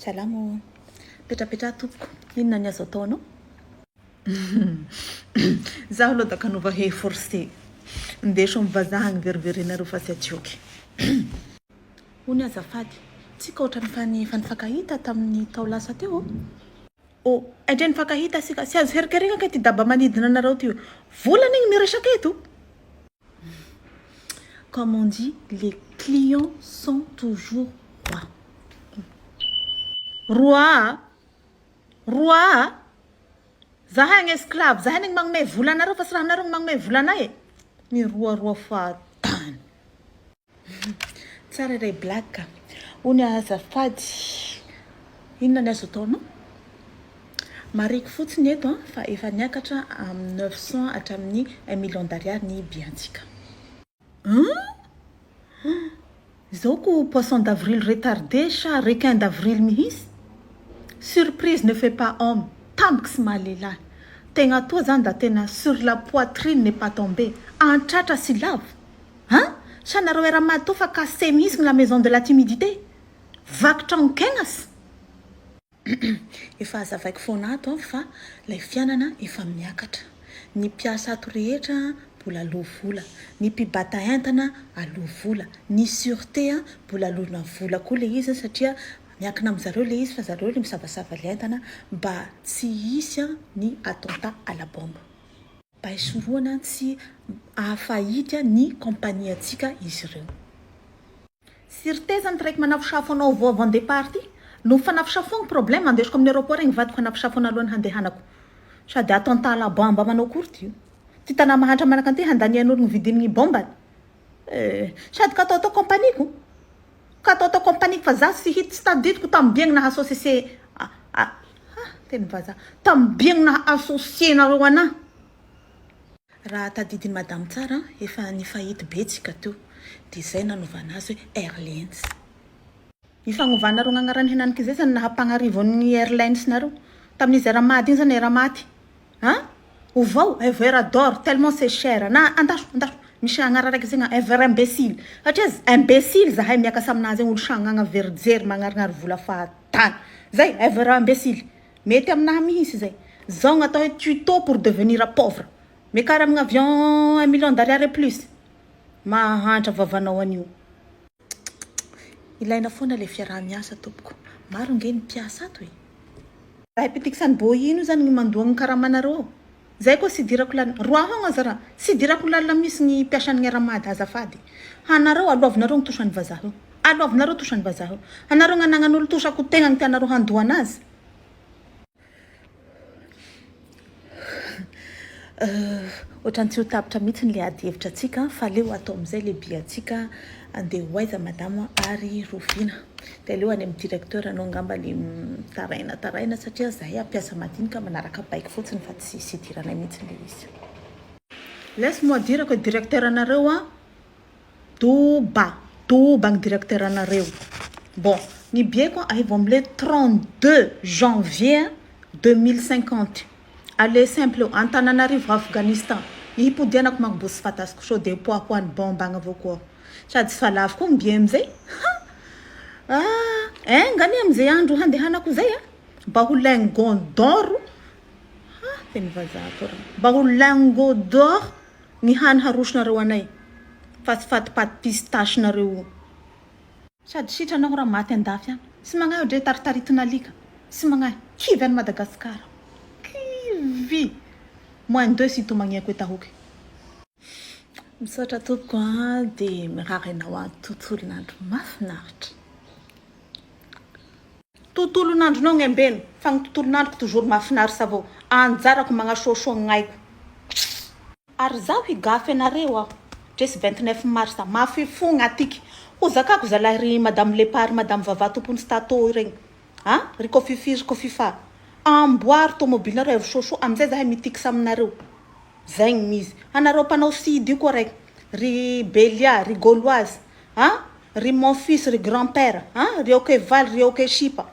Salamo. Petrapetra tompoko. Inona ny azo ataonao? Zaho aloha da kanova forcé. Ndeso mivazaha agny fa tsy atioky. Ony azafady. Tsika ohatran'ny fanifakahita tamin'ny tao lasa teo. Oh, endray nifakahita sika. Sy azo herikeregna ka ty daba manidina anareo ty. Volana igny miresaka eto. Comme on dit, les clients sont toujours rois. Roi. Zahay ang esclave. Zahay nang magnome volanareo fa sy raha nareo magnome volanay. Ni roi fatany. Tsara ray black. Ony azafady. Inona ny azo ataonao? Mariky fotsiny eto fa efa niakatra amin'ny 900 hatramin'ny 1 million d'ariary ny biantsika. Zao ko poisson d'avril retardé sa requin d'avril mihitsy. Surprise ne fait pas homme. Tampoka sy mahalehilahy. Tegna toa zany da tena sur la poitrine n'est pas tombé. Antratra sy lave. Sanareo era mato fa cassé mihitsy la maison de la timidité. Vakotra ankenas. Efa azavaiko foana ato fa lay fianana efa miakatra. Ny mpiasa ato rehetra mbola aloha vola. Ny mpibata entana aloha vola. Ny sûreté mbola aloha vola koa le izy satria miankina amin'zareo le izy fa zareo le misavasava le entana mba tsy hisy ny attentat à la bombe. Mba hisoroana tsy ahafahity ny compagnie atsika izy ireo. Sûreté zany raiky manafosafo anao vao avant départ ty. No fanafosafo problème andesiko amin'ny aéroport igny vadiko fanafosafo alohan'ny handehanako. Sady attentat à la bombe manao kory ty. Ty tana mahantra manaka anty handanian'ologno vidin'ny bomba. Sady ka atao compagnie ko. Ka atao compagnie fa za sy hit tsy tadidiko tambiagna na associé teny vaza tambiagna na associé nareo ana. Raha tadidiny madame tsara efa nifahity betsika teo. Dia zay nanovana azy Airlines. Ifagnovana reo gn'agnarany henaniky zay zany nahampagnarivo ny Airlines nareo. Tamin'izy Ramady igny zany Ramaty. Ovao Evera d'or tellement c'est cher. Na andasho. Misy agnara raiky zegny Evera imbécile. Satria imbécile zahay miakasa aminazy olo sagnagna verijery magnarignary vola fahatany. Zay Evera imbécile. Mety aminaha mihitsy zay. Zao gn'atao hoe tuto pour devenir pauvre. Mekara amin'ny avion 1 million d'ariary et plus. Mahantra vavanao an'io. Ilaina foana le fiaraha-miasa tompoko. Maro nge ny mpiasa ato e. Raha pitikisany bohino zany ny mandoagny karamanareo. Zay koa sy dirako lalana. Roa hogna zara. Sy dirako lalana misy ny mpiasan'ny Ramady azafady. Hanareo aloavinareo ny tosany vazaha. Aloavinareo tosany vazaha. Hanareo gn'anagnan'olo tosako tegna ny tianareo handoana azy. Ohatrany tsy ho tapitra mihitsy ny le ady hevitra atsika fa leo atao amin'izay le biatsika andeha hoaiza madama Ary Rovina. Dia aleo any amin'ny directeur anao ngamba le taraina satria zahay ampiasa madinika manaraka baiko fotsiny fa tsy diranay mihitsy le izy. Laisse-moi dire que directeur anareo doba ny directeur anareo. Bon, ny bieko arrive le 32 janvier 2050. Allez simple Antananarivo Afghanistan. Ipodianako magbosy fatasiko so de poapoany bombagna avao koa. Sady sy falavo koa mbia amizay. Ngany amizay andro handehanako zay mba ho lingot d'or. Teny vazaha to raha. Mba ho lingot d'or ny hany harosonareo anay. Fa tsy fatipaty pistache nareo. Sady sitranao raha maty andafy any. Sy magnahy dre taritaritina alika. Sy magnahy kivy any Madagasikara. Kivy. Moins 2 si to magniako etahoky. Misaotra tompoko dia mirary anao tontolon'andro mahafinaritra. Tontolon'andronao ngembeno fa ny tontolon'androko toujours mahafinaritra avao. Anjarako magnasoasoa gnaiko. Ary zaho higafy anareo aho. Dresy 29 mars mafifogna atiky. Ho zakako zalahy ry madame Lepary, madame Vava tompony stato regny. Ry kofifa. Amboary tomobilinareo evy soso amizay zahay mitikisa aminareo. Zay gny mizy. Anareo mpanao sidy koa raiky. Ry Belia, ry Gauloise. Ry mon fils, ry grand-père. Ry Okeval, ry Okeshipa.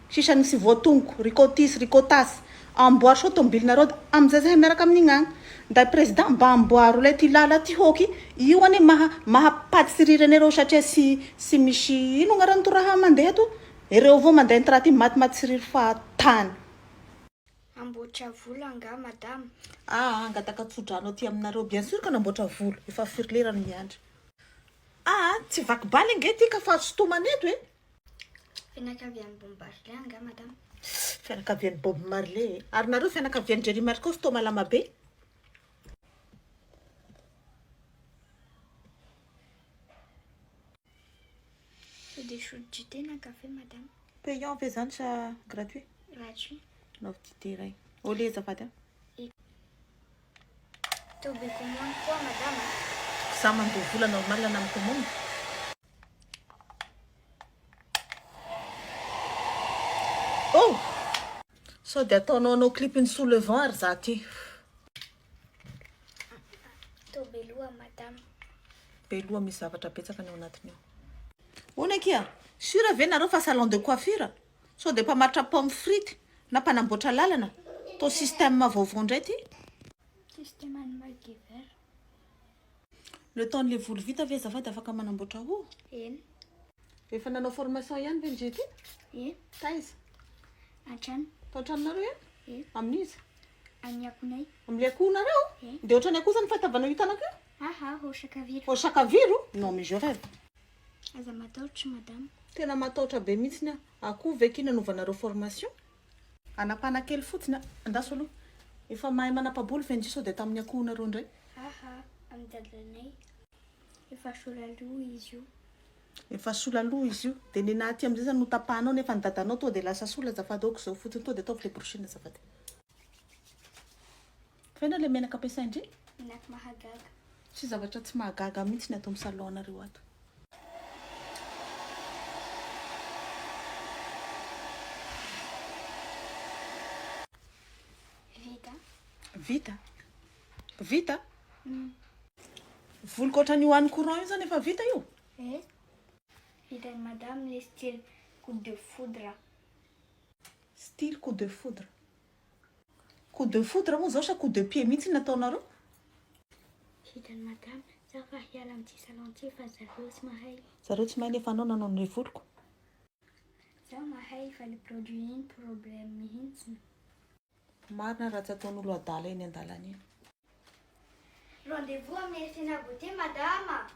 Sisany sy voatongo, ry Kotis, ry Kotas. Amboary so tomobilinareo amizay zahay miaraka amin'igny agny. Da president mba amboary le ty lala ty hoky. Io ane mahapaty siriranareo satria sy misy ino agnarany to raha mandeha to. Ireo avao mandeha nytiraty matimaty sy riry fahatany. Amboatra volo anga madame. Angataka tsodrano aty aminareo bien sûr ka namboatra volo efa firy lerany miandry. Tsy vaky baly ange ty ka fa sotomana eto e. Fianakavian'ny Bob Marley anga madame. Fianakavian'ny Bob Marley ary nareo fianakavian'ny Jerry Marcos tao malama be. Fais des shoots du thé na café madame. Payant ve zany sa gratuit? Gratuit. Naovy dité iray. Ole azafady. Toby commande quoi madame? Za mandoha vola normal ana amin'ny commande. Oh! So dia ataonao anao clipiny sous le vent ary za ty. Toby loa madame. Beloha misy zavatra betsaka ny ao anatiny ao. Hoana kia? Sura ve nareo fa salon de coiffure? So dia mpamaritra pomme frite na mpanamboatra lalana? Tao système vaovao indray ty? Système animal Le temps le volo vita ve azafady afaka manamboatra ho? Eny. Efa nanao formation ihany ve nje ty? Eny. Taiza? An-trano. Tao an-tranonareo ihany? Eny. Amin'iza? Amin'ny akonay. Amin'ny akohonareo? Dia ohatrany akoho zany fahitavanao hitanako io? Au Chakaviro. Au Chakaviro? Non mais je rêve. Aza matahotra madame. Tena matahotra be mihitsiny akoho ve kina novanareo formation? Anapana kely fotsiny andaso aloha. Efa mahay manapa-bolo fe ndry sao dia tamin'ny akohonareo indray. Amin'ny dadanay. Efa sola loha izy io. Efa sola loha izy io. Dia ny naty amin'izay zany no tapahanao nefa ny dadanao to dia lasa sola azafady aoko izao fotsiny to dia ataovy le prochaine azafady. Fena le menaka ampiasaina indry? Menaka mahagaga. Tsy zavatra tsy mahagaga mihitsy ny atao amin'ny salon anareo ato. Vita. Vita? Voloko ohatran'ny hoan'ny courant io zany efa vita io? Vitany madame le style coup de foudre. Style coup de foudre. Coup de foudre moa zao sa coup de pied mihitsy nataonareo? Vitany madame, za fa hiala amin'ity salon ty fa zareo tsy mahay. Zareo tsy mahay nefa anao nanao ny voloko. Za mahay fa le produit iny problème mihitsy. Marina raha tsy ataon'olo adala eny an-dalana eny. Rendez-vous amin'ny Ertina Beauté madame.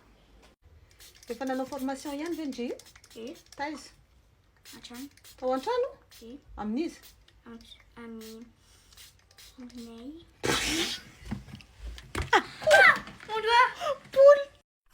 Efa nanao formation ihany ve ndre io? Taiza? An-trano. Tao an-trano? Amin'iza? Amin'ny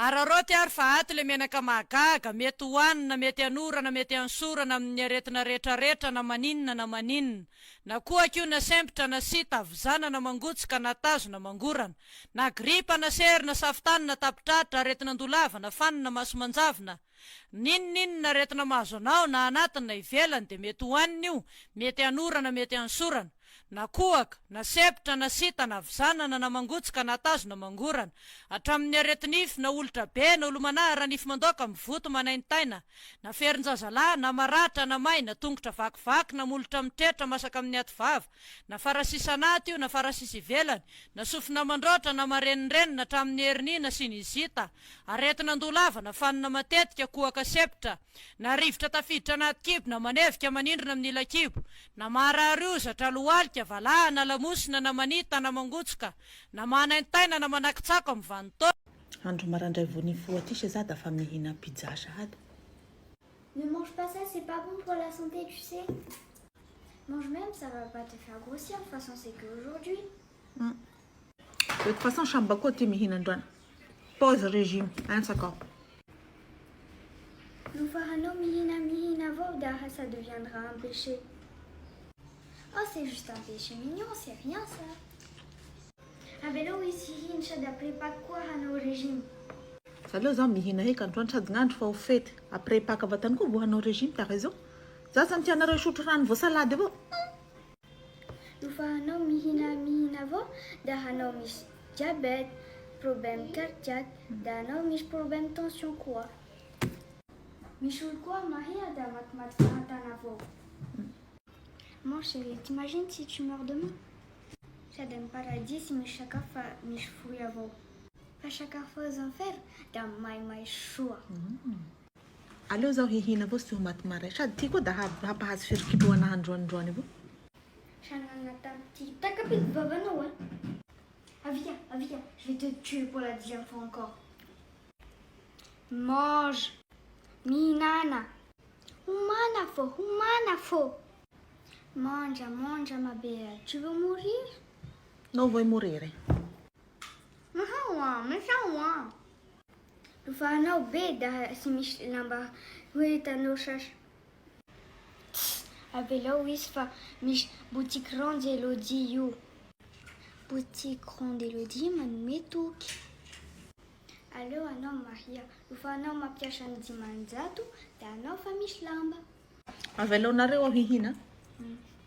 Araroty ary fa ato le menaka mahagaga, mety hoanina, mety anorana, mety ansorana amin'ny aretina rehetrarehetra na maninona na maninona. Na koa kio na sempitra na sita, avizana na mangotsika na tazo na mangorana, na gripa na sery na safitany na tapitratra, aretina andolava na fanina maso manjavina. Ninninona na aretina mahazo anao na anatiny na ivelany dia mety hoanina io, mety anorana, mety ansorana. Na kohaka, na sepitra, na sita, na avizanana, na mangotsika, na tazo, na mangorana. Hatramin'ny aretinify, na olotra be, na olomanara, raha nify mandoaka mivoto manaintaina, na ferinjazalahy, na maratra, na may, na tongotra vakivaky, na molotra mitretra masaka amin'ny ativava, na farasisanaty io, na farasisy ivelany, na sofina mandroatra, na marenireni, hatramin'ny herinina sy ny zita, aretina andolava, na fanina matetika, kohaka sepitra, na rivotra tafiditra anaty kibo, na manevika manindrina amin'ny ila-kibo, na maharariozatra lohalika, valahana, lamosina, na manita, na mangotsika, na manaintaina, na manakitsako amin'ny vanitao. Andro marandray vao nifoha ty se za dafa mihina pizza sahady. Ne mange pas ça, c'est pas bon pour la santé, tu sais. Mange même, ça va pas te faire grossir. De toute façon, c'est qu'aujourd'hui. De toute façon, shambako ty mihina androany. Pause régime, sakao. Nous farano mihina vauda, ça deviendra un péché. Oh, c'est juste un péché mignon, c'est rien ça. Ah ben là, ici, une d'après pas quoi au régime. Aleo za mihina heky androany sady gnandro fa ho fety. Après paka vatany koa voanao régime, t'as raison. Za sa tianareo isotro rano vo salady avao. Nous farano mihina vo, da hanao mis diabète, problème cardiaque, da hanao mis problème tension quoi. Michou quoi, Maria, da matmatana vo. Mon chéri, t'imagines si tu meurs demain? Ça donne paradis si mes chakafa mich fouille avant. Pas chaque fois aux enfers, dans my choix. aleo zaho hihina avao sy ho maty maray sady tia koa da hampahazo firikindroana androandroany avao. Shanana tamti. T'as capé de Babano, ouais? Ah, viens, je vais te tuer pour la 10e fois encore. Mange. Minana. Humana fo. Mange, ma belle. Tu veux mourir? Non vuoi morire? Mais ça, du får nog beda si mich lamba huita no chash. Avela wisfa mich boutique ronde Elodie you. Boutique ronde Elodie man metuk. Allo ano Maria, du får nog ma piachan di manzato da no famish lamba. Avelonareo hihina?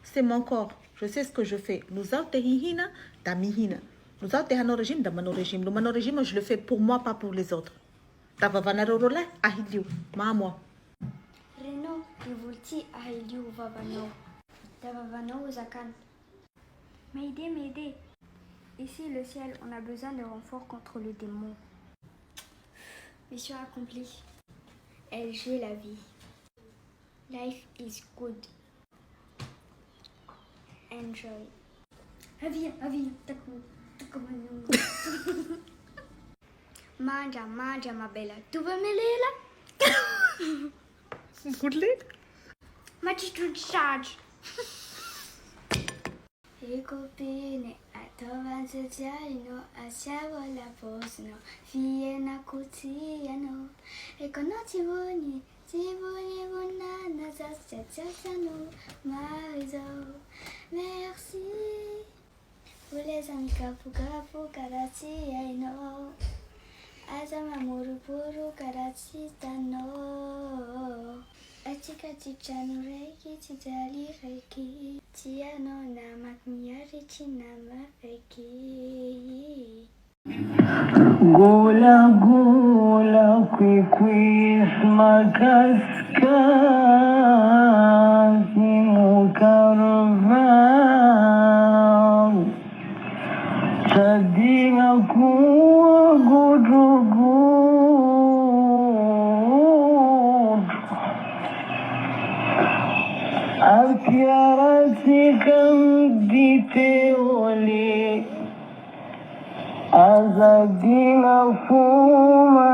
C'est mon corps. Je sais ce que je fais. Nous autres hihina, da mihina. Nous autres hano régime, da mano régime. Le mano régime, je le fais pour moi, pas pour les autres. Tava vanareo rola ahiliu, moi. Reno, rivulti ahiliu vavano. Tava vano zakan. M'aider. Ici, le ciel, on a besoin de renfort contre le démon. Mission accomplie. LG la vie. Life is good. Enjoy. Viens, Mangia, ma bella. Tu veux me là? Goedelijk. Ma tu charge. E copine, a tovan socialino, a siamo la posno, fie na cutiano. E con ti buoni buonana, no, mariso. Merci. Pour les amis capu, karati, I know. Azama murupuru, karati, tano. Atika tichano reiki, tijali reiki. Tiano namak miari chinama reiki. Gula kwis makaska mukarva sadinga kuwa gudugu Akiara sikam dite ole Azadina fuma